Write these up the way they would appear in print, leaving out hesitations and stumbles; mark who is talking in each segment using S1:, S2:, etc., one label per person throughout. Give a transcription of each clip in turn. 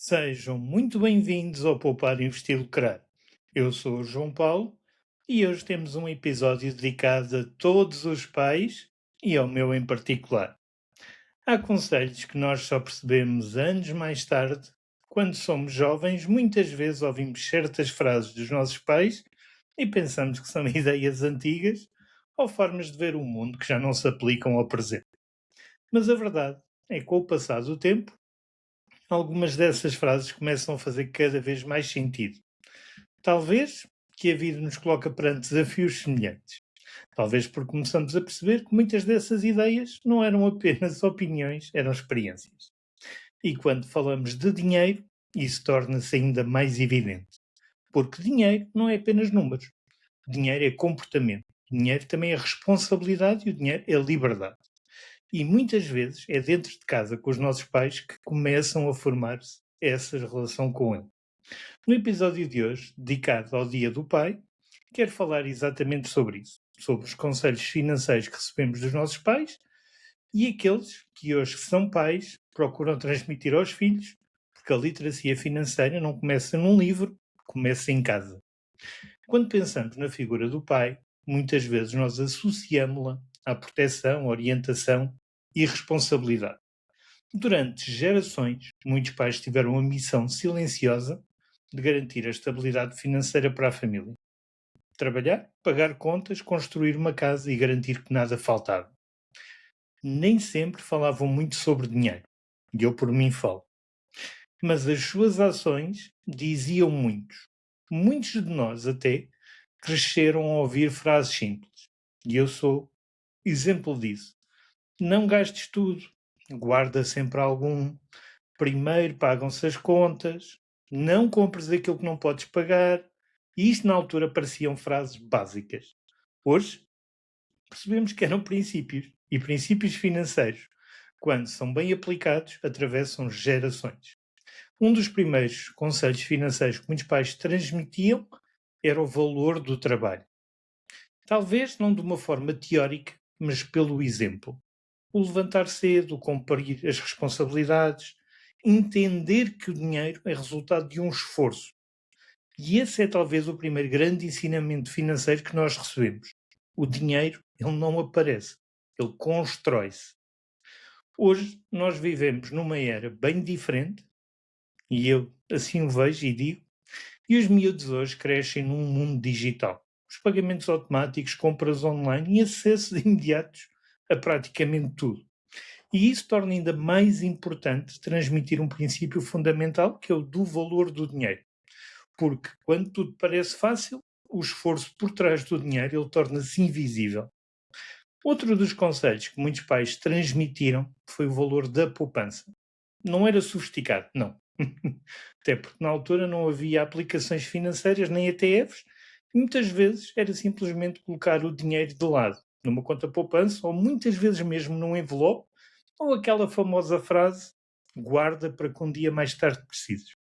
S1: Sejam muito bem-vindos ao Poupar Investir Lucrar. Eu sou o João Paulo e hoje temos um episódio dedicado a todos os pais e ao meu em particular. Há conselhos que nós só percebemos anos mais tarde. Quando somos jovens, muitas vezes ouvimos certas frases dos nossos pais e pensamos que são ideias antigas ou formas de ver o mundo que já não se aplicam ao presente. Mas a verdade é que, com o passar do tempo, algumas dessas frases começam a fazer cada vez mais sentido. Talvez que a vida nos coloca perante desafios semelhantes. Talvez porque começamos a perceber que muitas dessas ideias não eram apenas opiniões, eram experiências. E quando falamos de dinheiro, isso torna-se ainda mais evidente. Porque dinheiro não é apenas números. Dinheiro é comportamento. Dinheiro também é responsabilidade e o dinheiro é liberdade. E muitas vezes é dentro de casa com os nossos pais que começam a formar-se essa relação com ele. No episódio de hoje, dedicado ao Dia do Pai, quero falar exatamente sobre isso, sobre os conselhos financeiros que recebemos dos nossos pais e aqueles que hoje que são pais procuram transmitir aos filhos, porque a literacia financeira não começa num livro, começa em casa. Quando pensamos na figura do pai, muitas vezes nós associamos-la à proteção, orientação e responsabilidade. Durante gerações, muitos pais tiveram a missão silenciosa de garantir a estabilidade financeira para a família. Trabalhar, pagar contas, construir uma casa e garantir que nada faltava. Nem sempre falavam muito sobre dinheiro, e eu por mim falo. Mas as suas ações diziam muitos. Muitos de nós até cresceram a ouvir frases simples. E eu sou exemplo disso. Não gastes tudo, guarda sempre algum. Primeiro pagam-se as contas, não compres aquilo que não podes pagar. E isto na altura pareciam frases básicas. Hoje percebemos que eram princípios, e princípios financeiros, quando são bem aplicados, atravessam gerações. Um dos primeiros conselhos financeiros que muitos pais transmitiam era o valor do trabalho. Talvez não de uma forma teórica, mas pelo exemplo. O levantar cedo, o cumprir as responsabilidades, entender que o dinheiro é resultado de um esforço. E esse é talvez o primeiro grande ensinamento financeiro que nós recebemos. O dinheiro, ele não aparece, ele constrói-se. Hoje nós vivemos numa era bem diferente, e eu assim o vejo e digo, e os miúdos hoje crescem num mundo digital. Os pagamentos automáticos, compras online e acessos imediatos a praticamente tudo. E isso torna ainda mais importante transmitir um princípio fundamental, que é o do valor do dinheiro. Porque quando tudo parece fácil, o esforço por trás do dinheiro ele torna-se invisível. Outro dos conselhos que muitos pais transmitiram foi o valor da poupança. Não era sofisticado, não. Até porque na altura não havia aplicações financeiras nem ETFs, e muitas vezes era simplesmente colocar o dinheiro de lado, numa conta poupança, ou muitas vezes mesmo num envelope, ou aquela famosa frase: guarda para que um dia mais tarde precises.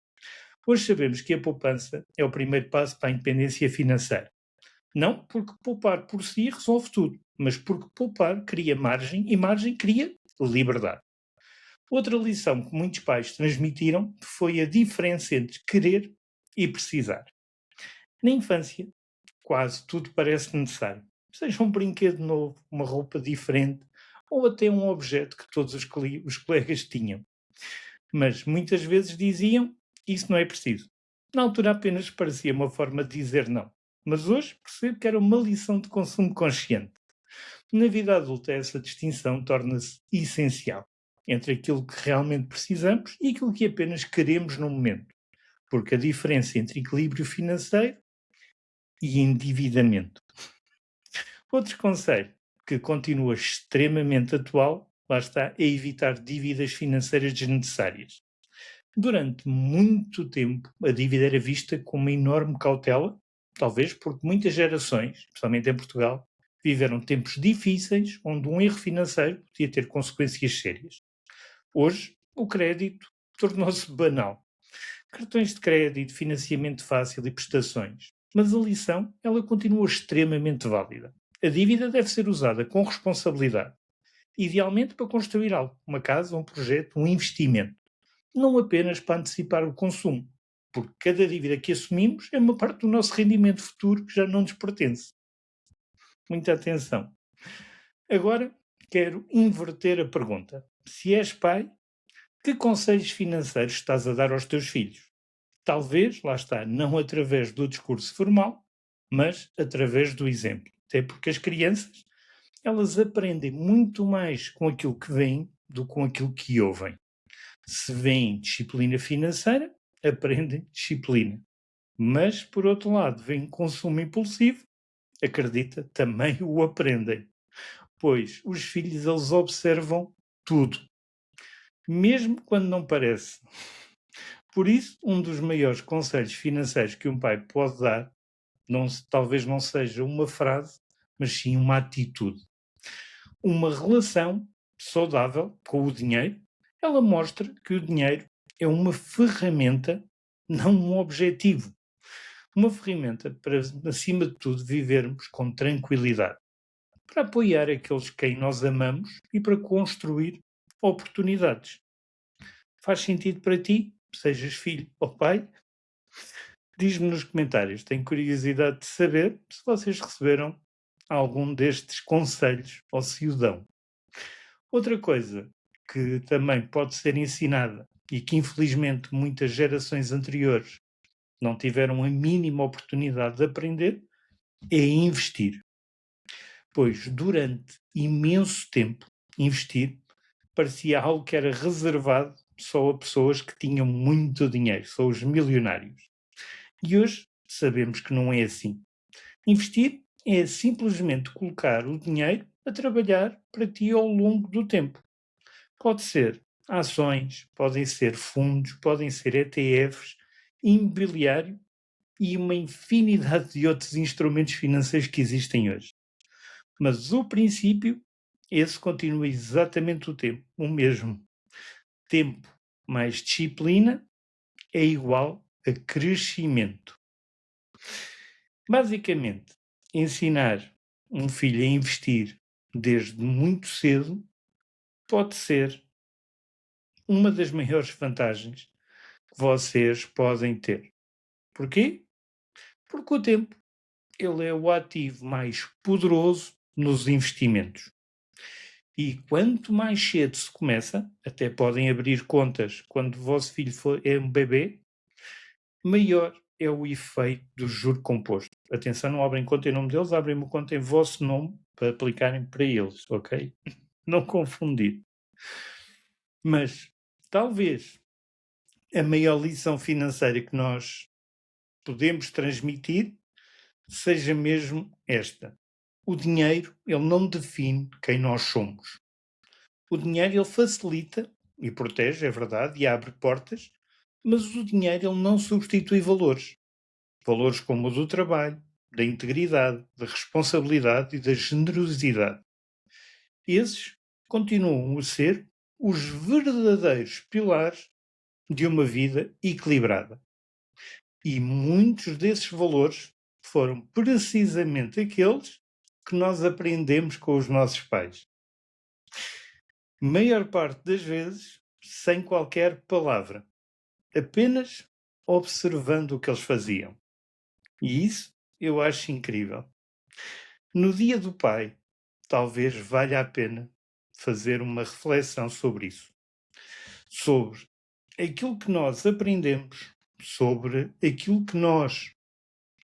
S1: Hoje sabemos que a poupança é o primeiro passo para a independência financeira. Não porque poupar por si resolve tudo, mas porque poupar cria margem e margem cria liberdade. Outra lição que muitos pais transmitiram foi a diferença entre querer e precisar. Na infância, quase tudo parece necessário. Seja um brinquedo novo, uma roupa diferente ou até um objeto que todos os colegas tinham. Mas muitas vezes diziam: isso não é preciso. Na altura apenas parecia uma forma de dizer não. Mas hoje percebo que era uma lição de consumo consciente. Na vida adulta, essa distinção torna-se essencial entre aquilo que realmente precisamos e aquilo que apenas queremos no momento. Porque a diferença entre equilíbrio financeiro e endividamento. Outro conselho que continua extremamente atual, lá está, é evitar dívidas financeiras desnecessárias. Durante muito tempo, a dívida era vista com uma enorme cautela, talvez porque muitas gerações, especialmente em Portugal, viveram tempos difíceis onde um erro financeiro podia ter consequências sérias. Hoje, o crédito tornou-se banal. Cartões de crédito, financiamento fácil e prestações. Mas a lição, ela continua extremamente válida. A dívida deve ser usada com responsabilidade, idealmente para construir algo, uma casa, um projeto, um investimento. não apenas para antecipar o consumo, porque cada dívida que assumimos é uma parte do nosso rendimento futuro que já não nos pertence. Muita atenção. Agora quero inverter a pergunta. Se és pai, que conselhos financeiros estás a dar aos teus filhos? Talvez, lá está, não através do discurso formal, mas através do exemplo. Até porque as crianças, elas aprendem muito mais com aquilo que veem do que com aquilo que ouvem. Se veem disciplina financeira, aprendem disciplina. Mas, por outro lado, veem consumo impulsivo, acredita, também o aprendem. Pois os filhos, eles observam tudo, mesmo quando não parece. Por isso, um dos maiores conselhos financeiros que um pai pode dar, talvez não seja uma frase, mas sim uma atitude. Uma relação saudável com o dinheiro, ela mostra que o dinheiro é uma ferramenta, não um objetivo. Uma ferramenta para, acima de tudo, vivermos com tranquilidade, para apoiar aqueles quem nós amamos e para construir oportunidades. Faz sentido para ti, sejas filho ou pai? Diz-me nos comentários, tenho curiosidade de saber se vocês receberam algum destes conselhos ou se o dão. Outra coisa que também pode ser ensinada e que infelizmente muitas gerações anteriores não tiveram a mínima oportunidade de aprender é investir. Pois durante imenso tempo investir parecia algo que era reservado só a pessoas que tinham muito dinheiro, só os milionários. E hoje sabemos que não é assim. Investir é simplesmente colocar o dinheiro a trabalhar para ti ao longo do tempo. Pode ser ações, podem ser fundos, podem ser ETFs, imobiliário e uma infinidade de outros instrumentos financeiros que existem hoje. Mas o princípio, esse continua exatamente o mesmo. Tempo mais disciplina é igual a crescimento. Basicamente, ensinar um filho a investir desde muito cedo pode ser uma das maiores vantagens que vocês podem ter. Porquê? Porque o tempo, ele é o ativo mais poderoso nos investimentos. E quanto mais cedo se começa, até podem abrir contas quando o vosso filho é um bebê, maior é o efeito do juro composto. Atenção, não abrem conta em nome deles, abrem uma conta em vosso nome para aplicarem para eles, ok? Não confundir. Mas talvez a maior lição financeira que nós podemos transmitir seja mesmo esta. O dinheiro, ele não define quem nós somos. O dinheiro, ele facilita e protege, é verdade, e abre portas, mas o dinheiro, ele não substitui valores. Valores como o do trabalho, da integridade, da responsabilidade e da generosidade. Esses continuam a ser os verdadeiros pilares de uma vida equilibrada. E muitos desses valores foram precisamente aqueles que nós aprendemos com os nossos pais. Maior parte das vezes sem qualquer palavra, apenas observando o que eles faziam. E isso eu acho incrível. No Dia do Pai, talvez valha a pena fazer uma reflexão sobre isso. Sobre aquilo que nós aprendemos, sobre aquilo que nós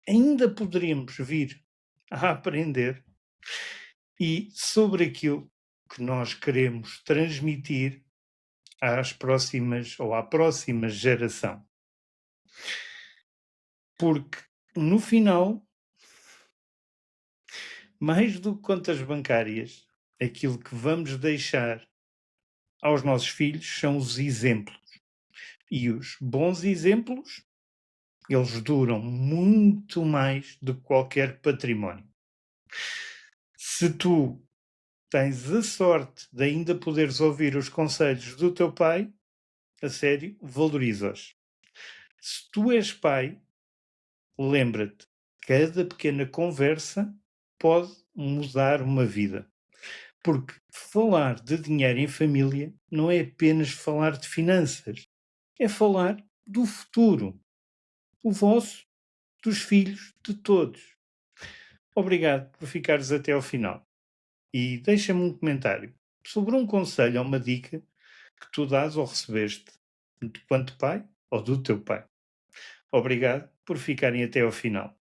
S1: ainda poderíamos vir a aprender e sobre aquilo que nós queremos transmitir às próximas ou à próxima geração. Porque no final, mais do que contas bancárias, aquilo que vamos deixar aos nossos filhos são os exemplos. E os bons exemplos, eles duram muito mais do que qualquer património. Se tu tens a sorte de ainda poderes ouvir os conselhos do teu pai, a sério, valoriza-os. Se tu és pai, lembra-te, cada pequena conversa pode mudar uma vida. Porque falar de dinheiro em família não é apenas falar de finanças, é falar do futuro, o vosso, dos filhos de todos. Obrigado por ficares até ao final. E deixa-me um comentário sobre um conselho ou uma dica que tu dás ou recebeste enquanto pai ou do teu pai. Obrigado por ficarem até ao final.